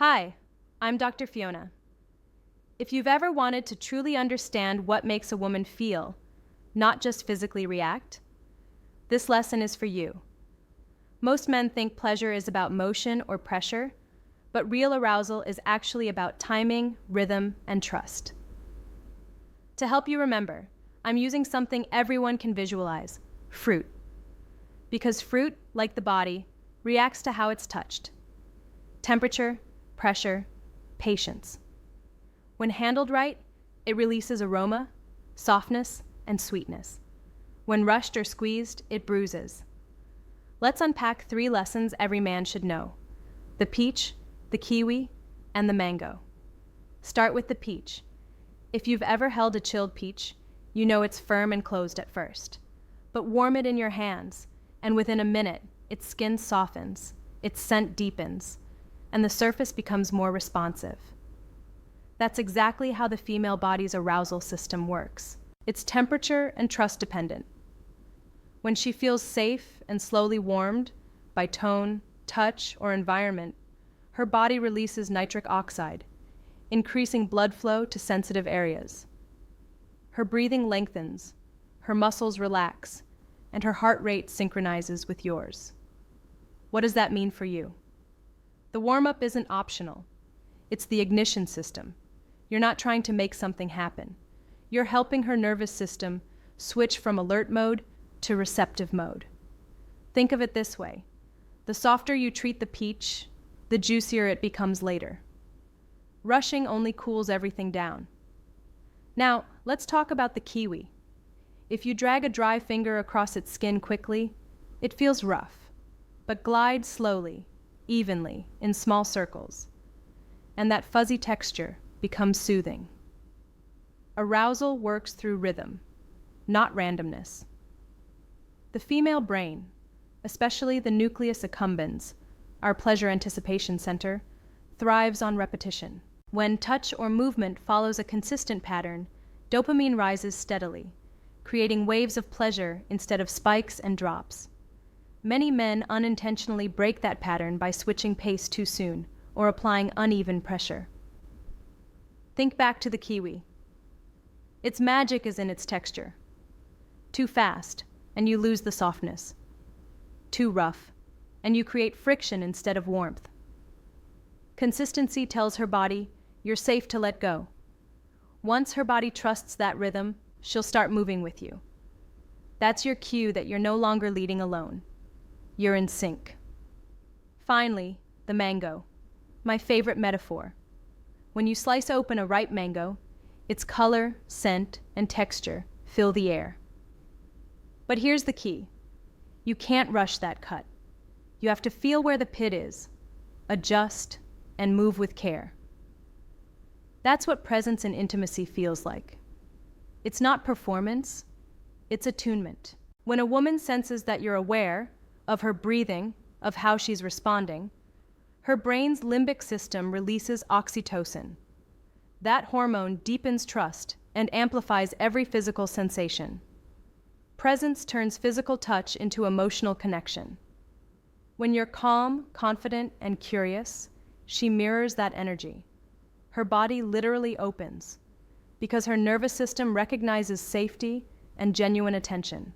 Hi, I'm Dr. Fiona. If you've ever wanted to truly understand what makes a woman feel, not just physically react, this lesson is for you. Most men think pleasure is about motion or pressure, but real arousal is actually about timing, rhythm, and trust. To help you remember, I'm using something everyone can visualize: fruit. Because fruit, like the body, reacts to how it's touched. Temperature, pressure, patience. When handled right, it releases aroma, softness, and sweetness. When rushed or squeezed, it bruises. Let's unpack 3 lessons every man should know: the peach, the kiwi, and the mango. Start with the peach. If you've ever held a chilled peach, you know it's firm and closed at first. But warm it in your hands, and within a minute, its skin softens, its scent deepens, and the surface becomes more responsive. That's exactly how the female body's arousal system works. It's temperature and trust dependent. When she feels safe and slowly warmed by tone, touch, or environment, her body releases nitric oxide, increasing blood flow to sensitive areas. Her breathing lengthens, her muscles relax, and her heart rate synchronizes with yours. What does that mean for you? The warm-up isn't optional. It's the ignition system. You're not trying to make something happen. You're helping her nervous system switch from alert mode to receptive mode. Think of it this way: the softer you treat the peach, the juicier it becomes later. Rushing only cools everything down. Now, let's talk about the kiwi. If you drag a dry finger across its skin quickly, it feels rough, but glide slowly, evenly, in small circles, and that fuzzy texture becomes soothing. Arousal works through rhythm, not randomness. The female brain, especially the nucleus accumbens, our pleasure anticipation center, thrives on repetition. When touch or movement follows a consistent pattern, dopamine rises steadily, creating waves of pleasure instead of spikes and drops. Many men unintentionally break that pattern by switching pace too soon or applying uneven pressure. Think back to the kiwi. Its magic is in its texture. Too fast, and you lose the softness. Too rough, and you create friction instead of warmth. Consistency tells her body, you're safe to let go. Once her body trusts that rhythm, she'll start moving with you. That's your cue that you're no longer leading alone. You're in sync. Finally, the mango, my favorite metaphor. When you slice open a ripe mango, its color, scent, and texture fill the air. But here's the key. You can't rush that cut. You have to feel where the pit is, adjust, and move with care. That's what presence and intimacy feels like. It's not performance, it's attunement. When a woman senses that you're aware of her breathing, of how she's responding, her brain's limbic system releases oxytocin. That hormone deepens trust and amplifies every physical sensation. Presence turns physical touch into emotional connection. When you're calm, confident, and curious, she mirrors that energy. Her body literally opens because her nervous system recognizes safety and genuine attention.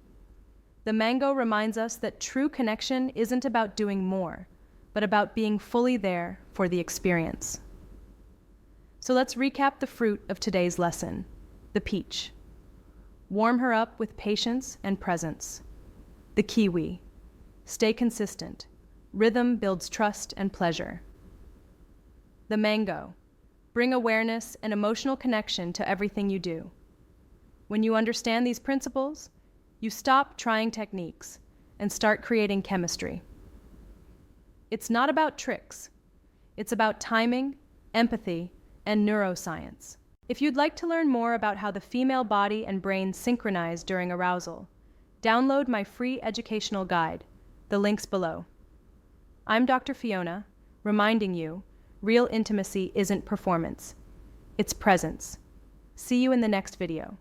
The mango reminds us that true connection isn't about doing more, but about being fully there for the experience. So let's recap the fruit of today's lesson: the peach. Warm her up with patience and presence. The kiwi. Stay consistent. Rhythm builds trust and pleasure. The mango. Bring awareness and emotional connection to everything you do. When you understand these principles, you stop trying techniques and start creating chemistry. It's not about tricks. It's about timing, empathy, and neuroscience. If you'd like to learn more about how the female body and brain synchronize during arousal, download my free educational guide. The link's below. I'm Dr. Fiona, reminding you, real intimacy isn't performance. It's presence. See you in the next video.